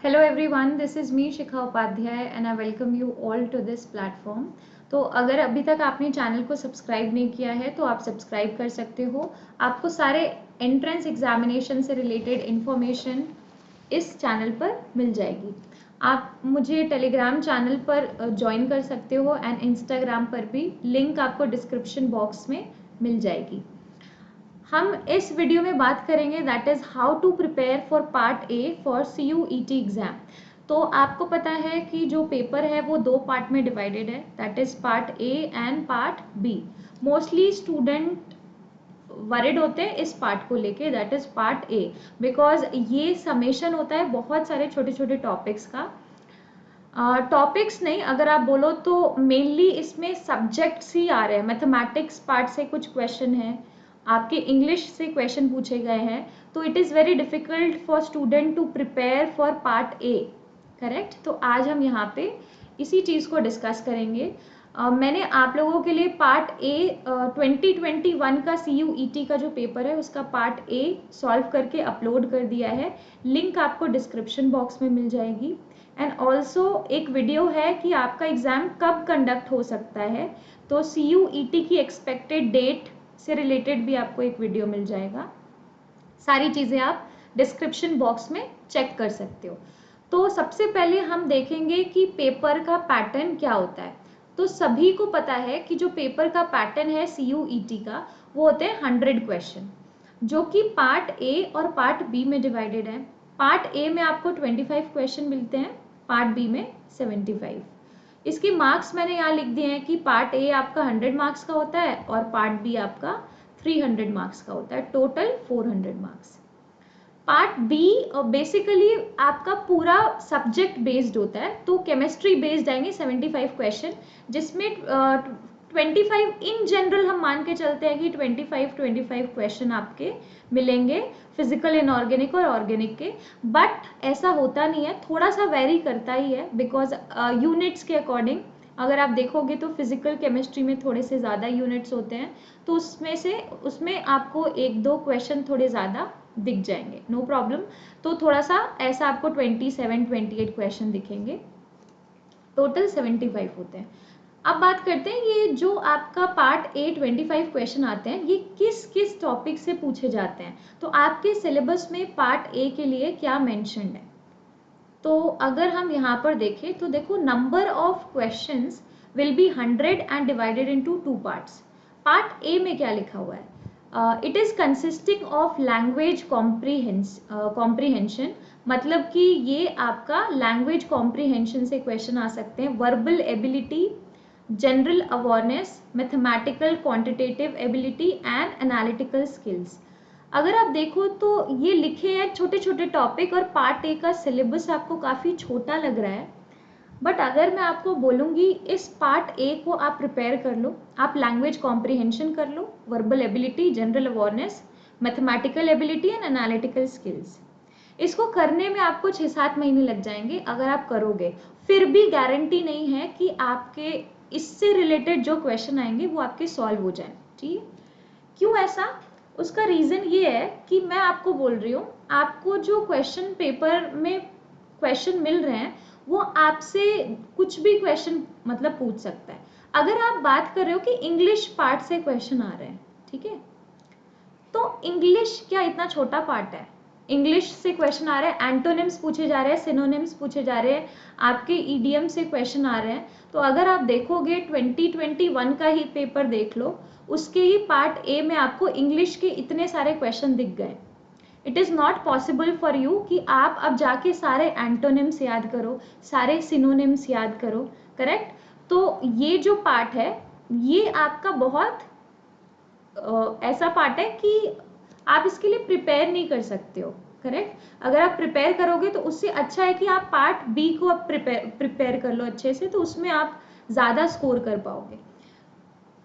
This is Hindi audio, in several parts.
Hello everyone, this is me Shikha Upadhyay and I welcome you all to this platform. तो अगर अभी तक आपने चैनल को सब्सक्राइब नहीं किया है तो आप सब्सक्राइब कर सकते हो। आपको सारे एंट्रेंस एग्जामिनेशन से रिलेटेड इंफॉर्मेशन इस चैनल पर मिल जाएगी। आप मुझे टेलीग्राम चैनल पर ज्वाइन कर सकते हो एंड इंस्टाग्राम पर भी, लिंक आपको डिस्क्रिप्शन बॉक्स में मिल जाएगी। हम इस वीडियो में बात करेंगे that is how to prepare for part A for CUET exam. तो आपको पता है कि जो पेपर है वो दो पार्ट में डिवाइडेड है, that is part A and part B. Mostly student worried होते हैं इस पार्ट को लेके, that is part A, because ये समेशन होता है बहुत सारे छोटे छोटे टॉपिक्स का। टॉपिक्स नहीं, अगर आप बोलो तो मेनली इसमें सब्जेक्ट्स ही आ रहे हैं। मैथमेटिक्स पार्ट से कुछ क्वेश्चन है, आपके इंग्लिश से क्वेश्चन पूछे गए हैं, तो it is very difficult for student to prepare for part A, correct. तो आज हम यहाँ पे इसी चीज़ को डिस्कस करेंगे। मैंने आप लोगों के लिए पार्ट ए 2021 का CUET का जो पेपर है उसका पार्ट ए सॉल्व करके अपलोड कर दिया है। लिंक आपको डिस्क्रिप्शन बॉक्स में मिल जाएगी। एंड ऑल्सो एक वीडियो है कि आपका एग्ज़ाम कब कंडक्ट हो सकता है, तो CUET की एक्सपेक्टेड डेट से रिलेटेड भी आपको एक वीडियो मिल जाएगा। सारी चीज़ें आप डिस्क्रिप्शन बॉक्स में चेक कर सकते हो। तो सबसे पहले हम देखेंगे कि पेपर का पैटर्न क्या होता है। तो सभी को पता है कि जो पेपर का पैटर्न है CUET का, वो होते हैं 100 क्वेश्चन, जो कि पार्ट ए और पार्ट बी में डिवाइडेड है। पार्ट ए में आपको 25 क्वेश्चन मिलते हैं, पार्ट बी में 75। इसके मार्क्स मैंने यहाँ लिख दिए हैं कि पार्ट ए आपका 100 मार्क्स का होता है और पार्ट बी आपका 300 मार्क्स का होता है, total 400 marks. Part B basically आपका पूरा सब्जेक्ट बेस्ड होता है, तो केमिस्ट्री बेस्ड आएंगे 75 क्वेश्चन, जिसमें 25 इन जनरल हम मान के चलते हैं कि 25 क्वेश्चन आपके मिलेंगे फिजिकल इनऑर्गेनिक और ऑर्गेनिक के। बट ऐसा होता नहीं है, थोड़ा सा वेरी करता ही है, बिकॉज यूनिट्स के अकॉर्डिंग अगर आप देखोगे तो फिजिकल केमिस्ट्री में थोड़े से ज़्यादा यूनिट्स होते हैं, तो उसमें आपको एक दो क्वेश्चन थोड़े ज़्यादा दिख जाएंगे, नो प्रॉब्लम। तो थोड़ा सा ऐसा आपको 27-28 क्वेश्चन दिखेंगे, टोटल 75 होते हैं। अब बात करते हैं ये जो आपका पार्ट ए 25 क्वेश्चन आते हैं, ये किस किस टॉपिक से पूछे जाते हैं। तो आपके सिलेबस में पार्ट ए के लिए क्या मेंशन्ड है, तो अगर हम यहाँ पर देखें तो देखो, number of questions will be 100 and divided into 2 parts. Part A में क्या लिखा हुआ है, it is consisting of language comprehension, मतलब कि ये आपका लैंग्वेज कॉम्प्रीहेंशन से क्वेश्चन आ सकते हैं, verbal ability, general awareness, mathematical quantitative ability and analytical skills. अगर आप देखो तो ये लिखे हैं छोटे छोटे टॉपिक, और पार्ट ए का सिलेबस आपको काफ़ी छोटा लग रहा है। बट अगर मैं आपको बोलूँगी इस पार्ट ए को आप प्रिपेयर कर लो, आप लैंग्वेज कॉम्प्रीहेंशन कर लो, verbal ability, general awareness, mathematical ability and analytical skills, इसको करने में आपको 6-7 महीने लग जाएंगे अगर आप करोगे। फिर भी गारंटी नहीं है कि आपके इससे रिलेटेड जो क्वेश्चन आएंगे वो आपके सॉल्व हो जाए, ठीक है। क्यों ऐसा, उसका रीज़न ये है कि मैं आपको बोल रही हूँ, आपको जो क्वेश्चन पेपर में क्वेश्चन मिल रहे हैं वो आपसे कुछ भी क्वेश्चन मतलब पूछ सकता है। अगर आप बात कर रहे हो कि इंग्लिश पार्ट से क्वेश्चन आ रहे हैं, ठीक है, तो इंग्लिश क्या इतना छोटा पार्ट है, इंग्लिश से क्वेश्चन आ रहे हैं, एंटोनिम्स पूछे जा रहे हैं, सिनोनिम्स पूछे जा रहे हैं, आपके ईडीएम से क्वेश्चन आ रहे हैं। तो अगर आप देखोगे 2021 का ही पेपर देख लो, उसके ही पार्ट ए में आपको इंग्लिश के इतने सारे क्वेश्चन दिख गए। It is not possible for you कि आप अब जाके सारे एंटोनिम्स याद करो, सारे सिनोनिम्स याद करो, करेक्ट। तो ये जो पार्ट है ये आपका बहुत ऐसा पार्ट है कि आप इसके लिए प्रिपेयर नहीं कर सकते हो, करेक्ट। अगर आप प्रिपेयर करोगे तो उससे अच्छा है कि आप पार्ट बी को आप प्रिपेयर कर लो अच्छे से, तो उसमें आप ज़्यादा स्कोर कर पाओगे।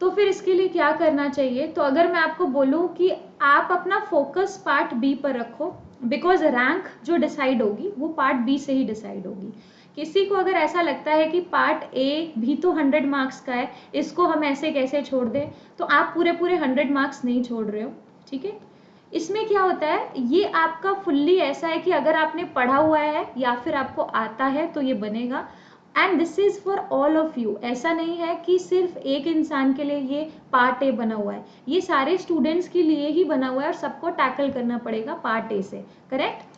तो फिर इसके लिए क्या करना चाहिए, तो अगर मैं आपको बोलूँ कि आप अपना फोकस पार्ट बी पर रखो, बिकॉज रैंक जो डिसाइड होगी वो पार्ट बी से ही डिसाइड होगी। किसी को अगर ऐसा लगता है कि पार्ट ए भी तो 100 मार्क्स का है, इसको हम ऐसे कैसे छोड़ दें, तो आप पूरे 100 मार्क्स नहीं छोड़ रहे हो, ठीक है। इसमें क्या होता है, ये आपका फुल्ली ऐसा है कि अगर आपने पढ़ा हुआ है या फिर आपको आता है तो ये बनेगा, and this is for all of you. ऐसा नहीं है कि सिर्फ एक इंसान के लिए ये पार्ट ए बना हुआ है, ये सारे स्टूडेंट्स के लिए ही बना हुआ है और सबको टैकल करना पड़ेगा पार्ट ए से, करेक्ट।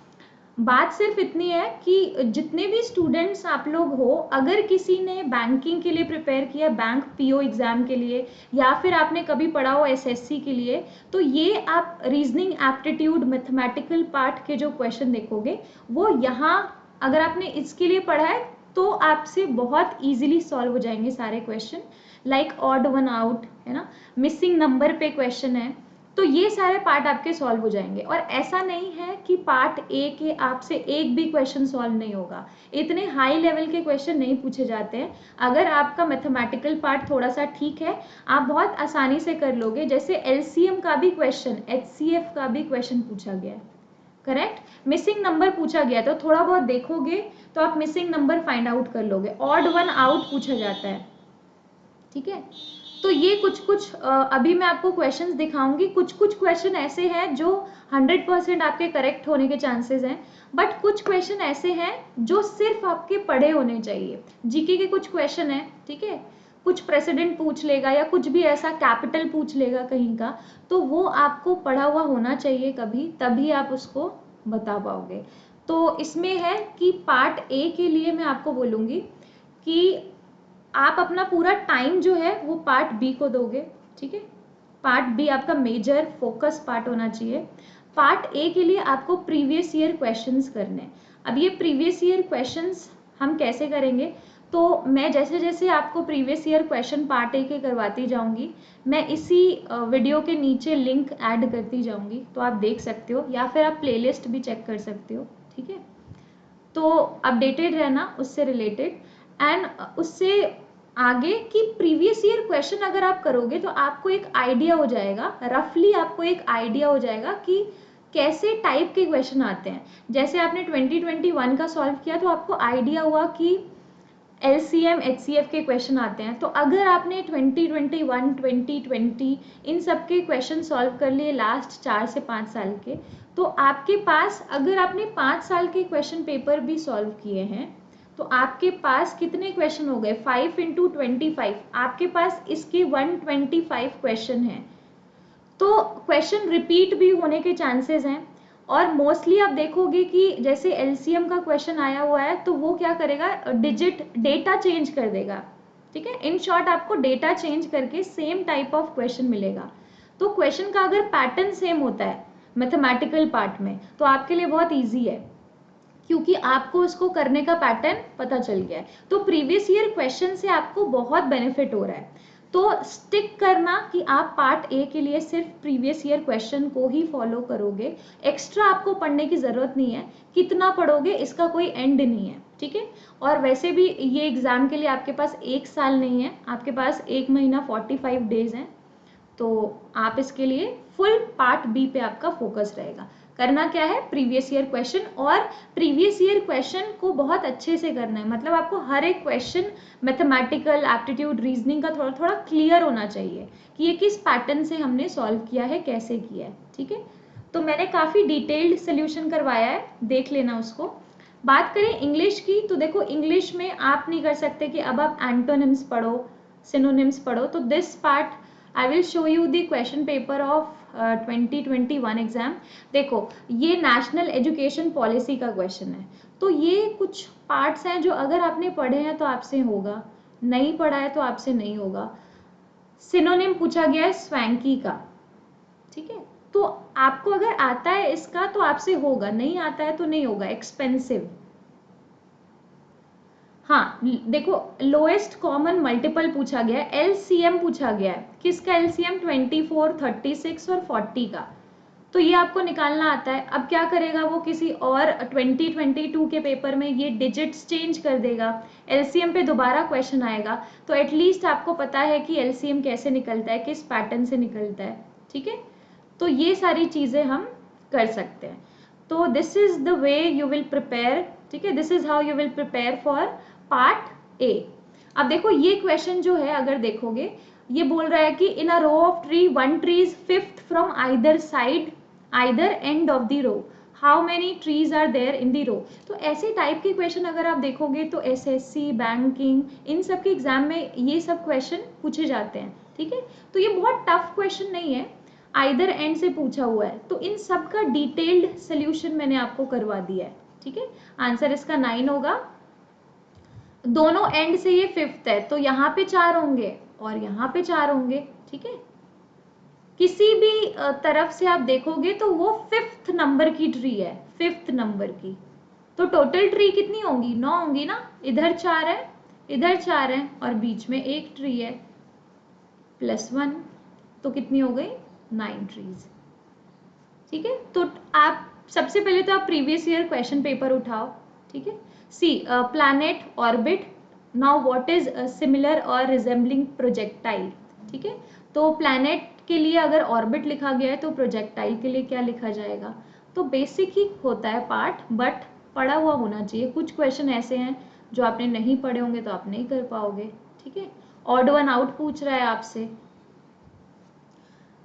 बात सिर्फ इतनी है कि जितने भी स्टूडेंट्स आप लोग हो, अगर किसी ने बैंकिंग के लिए प्रिपेयर किया, बैंक पीओ एग्जाम के लिए, या फिर आपने कभी पढ़ा हो एसएससी के लिए, तो ये आप रीजनिंग एप्टीट्यूड मैथमेटिकल पार्ट के जो क्वेश्चन देखोगे वो यहाँ, अगर आपने इसके लिए पढ़ा है तो आपसे बहुत इजीली सॉल्व हो जाएंगे सारे question. Like odd one out है ना, मिसिंग नंबर पे क्वेश्चन है, तो ये सारे पार्ट आपके सॉल्व हो जाएंगे। और ऐसा नहीं है कि पार्ट ए के आपसे एक भी क्वेश्चन सॉल्व नहीं होगा, इतने हाई लेवल के क्वेश्चन नहीं पूछे जाते हैं। अगर आपका मैथमेटिकल पार्ट थोड़ा सा ठीक है, आप बहुत आसानी से कर लोगे। जैसे एलसीएम का भी क्वेश्चन, एचसीएफ का भी क्वेश्चन पूछा गया है, करेक्ट। मिसिंग नंबर पूछा गया, तो थोड़ा बहुत देखोगे तो आप मिसिंग नंबर फाइंड आउट कर लोगे। ऑड वन आउट पूछा जाता है, ठीक है। तो ये कुछ कुछ अभी मैं आपको क्वेश्चंस दिखाऊंगी। कुछ कुछ क्वेश्चन ऐसे हैं जो 100% आपके करेक्ट होने के चांसेस हैं, बट कुछ क्वेश्चन ऐसे हैं जो सिर्फ आपके पढ़े होने चाहिए। जीके के कुछ क्वेश्चन है, ठीक है, कुछ प्रेसिडेंट पूछ लेगा या कुछ भी ऐसा कैपिटल पूछ लेगा कहीं का, तो वो आपको पढ़ा हुआ होना चाहिए कभी, तभी आप उसको बता पाओगे। तो इसमें है कि पार्ट ए के लिए मैं आपको बोलूँगी कि आप अपना पूरा टाइम जो है वो पार्ट बी को दोगे, ठीक है। पार्ट बी आपका मेजर फोकस पार्ट होना चाहिए। पार्ट ए के लिए आपको प्रीवियस ईयर क्वेश्चंस करने हैं। अब ये प्रीवियस ईयर क्वेश्चंस हम कैसे करेंगे, तो मैं जैसे जैसे आपको previous year question part A के करवाती जाऊंगी, मैं इसी वीडियो के नीचे लिंक ऐड करती जाऊंगी, तो आप देख सकते हो, या फिर आप प्लेलिस्ट भी चेक कर सकते हो, ठीक है। तो अपडेटेड रहना उससे रिलेटेड, एंड उससे आगे कि प्रीवियस ईयर क्वेश्चन अगर आप करोगे तो आपको एक आइडिया हो जाएगा, रफली आपको एक आइडिया हो जाएगा कि कैसे टाइप के क्वेश्चन आते हैं। जैसे आपने 2021 का सॉल्व किया तो आपको आइडिया हुआ कि एलसीएम एचसीएफ के क्वेश्चन आते हैं। तो अगर आपने 2021 2020 इन सब के क्वेश्चन सॉल्व कर लिए लास्ट 4 से 5 साल के, तो आपके पास, अगर आपने 5 साल के क्वेश्चन पेपर भी सॉल्व किए हैं, तो आपके पास कितने क्वेश्चन हो गए, 5 इंटू 25, आपके पास इसके 125 क्वेश्चन हैं। तो क्वेश्चन रिपीट भी होने के चांसेस हैं। और मोस्टली आप देखोगे कि जैसे एलसीएम का क्वेश्चन आया हुआ है तो वो क्या करेगा, डिजिट डेटा चेंज कर देगा, ठीक है। इन शॉर्ट आपको डेटा चेंज करके सेम टाइप ऑफ क्वेश्चन मिलेगा। तो क्वेश्चन का अगर पैटर्न सेम होता है मैथमेटिकल पार्ट में, तो आपके लिए बहुत ईजी है, क्योंकि आपको उसको करने का पैटर्न पता चल गया है। तो प्रीवियस ईयर क्वेश्चन से आपको बहुत बेनिफिट हो रहा है। तो स्टिक करना कि आप पार्ट ए के लिए सिर्फ प्रीवियस ईयर क्वेश्चन को ही फॉलो करोगे, एक्स्ट्रा आपको पढ़ने की ज़रूरत नहीं है। कितना पढ़ोगे इसका कोई एंड नहीं है, ठीक है। और वैसे भी ये एग्ज़ाम के लिए आपके पास 1 साल नहीं है, आपके पास 1 महीना 45 डेज हैं। तो आप इसके लिए फुल पार्ट बी पे आपका फोकस रहेगा। करना क्या है, प्रीवियस ईयर क्वेश्चन, और प्रीवियस ईयर क्वेश्चन को बहुत अच्छे से करना है। मतलब आपको हर एक क्वेश्चन मैथमेटिकल एप्टीट्यूड रीजनिंग का थोड़ा थोड़ा क्लियर होना चाहिए कि ये किस पैटर्न से हमने सॉल्व किया है, कैसे किया है, ठीक है। तो मैंने काफ़ी डिटेल्ड सोल्यूशन करवाया है, देख लेना उसको। बात करें इंग्लिश की, तो देखो इंग्लिश में आप नहीं कर सकते कि अब आप एंटोनिम्स पढ़ो, सिनोनिम्स पढ़ो। तो this part I will show you the question paper of 2021 exam. देखो ये नेशनल एजुकेशन पॉलिसी का क्वेश्चन है, तो ये कुछ पार्ट्स हैं जो अगर आपने पढ़े हैं तो आपसे होगा, नहीं पढ़ा है तो आपसे नहीं होगा। सिनोनिम पूछा गया है स्वैंकी का, ठीक है। तो आपको अगर आता है इसका तो आपसे होगा, नहीं आता है तो नहीं होगा। एक्सपेंसिव, हाँ देखो लोएस्ट कॉमन मल्टीपल पूछा गया है, एलसीएम पूछा गया है। किसका एलसीएम, 24, 36 और 40 का। तो ये आपको निकालना आता है। अब क्या करेगा वो, किसी और 2022 के पेपर में ये डिजिट्स चेंज कर देगा, एलसीएम पे दोबारा क्वेश्चन आएगा। तो एटलीस्ट आपको पता है कि एलसीएम कैसे निकलता है, किस पैटर्न से निकलता है, ठीक है। तो ये सारी चीज़ें हम कर सकते हैं। तो this is the way you will prepare, ठीक है। This is how you will prepare for part ए। अब देखो ये क्वेश्चन जो है, अगर देखोगे ये बोल रहा है कि in a row of tree, one tree is fifth from either side either end of the row, how many trees are there in the row. तो ऐसे टाइप के क्वेश्चन अगर आप देखोगे तो एसएससी, बैंकिंग, इन सब के एग्जाम में ये सब क्वेश्चन पूछे जाते हैं, ठीक है। तो ये बहुत टफ क्वेश्चन नहीं है, आइदर एंड से पूछा हुआ है, तो इन सब का डिटेल्ड सोल्यूशन मैंने आपको करवा दिया है, ठीक है। आंसर इसका 9 होगा। दोनों एंड से ये 5th है, तो यहाँ पे 4 होंगे और यहाँ पे 4 होंगे, ठीक है। किसी भी तरफ से आप देखोगे तो वो 5th नंबर की ट्री है, 5th नंबर की। तो टोटल ट्री कितनी होंगी, 9 होंगी ना। इधर 4 है, इधर 4 है और बीच में एक ट्री है +1, तो कितनी हो गई, 9 ट्रीज, ठीक है। तो आप सबसे पहले तो आप प्रीवियस ईयर क्वेश्चन पेपर उठाओ, ठीक है। See planet orbit, now what is similar और रिजेंबलिंग प्रोजेक्टाइल, ठीक है। तो प्लैनेट के लिए अगर ऑर्बिट लिखा गया है तो प्रोजेक्टाइल के लिए क्या लिखा जाएगा। तो बेसिक ही होता है पार्ट, बट पढ़ा हुआ होना चाहिए। कुछ क्वेश्चन ऐसे हैं जो आपने नहीं पढ़े होंगे तो आप नहीं कर पाओगे, ठीक है। ऑड वन आउट पूछ रहा है आपसे,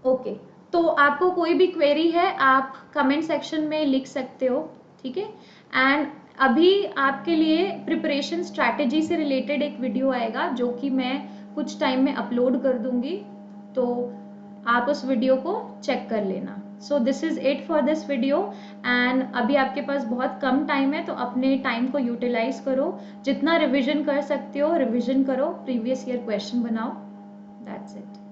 ओके। तो आपको कोई भी क्वेरी है आप कमेंट सेक्शन में लिख सकते हो, ठीक है। एंड अभी आपके लिए प्रिपरेशन स्ट्रैटेजी से रिलेटेड एक वीडियो आएगा जो कि मैं कुछ टाइम में अपलोड कर दूंगी, तो आप उस वीडियो को चेक कर लेना। So this is it for this video. And अभी आपके पास बहुत कम टाइम है, तो अपने टाइम को यूटिलाइज करो, जितना रिविजन कर सकते हो रिविजन करो, प्रीवियस ईयर क्वेश्चन बनाओ, दैट्स इट।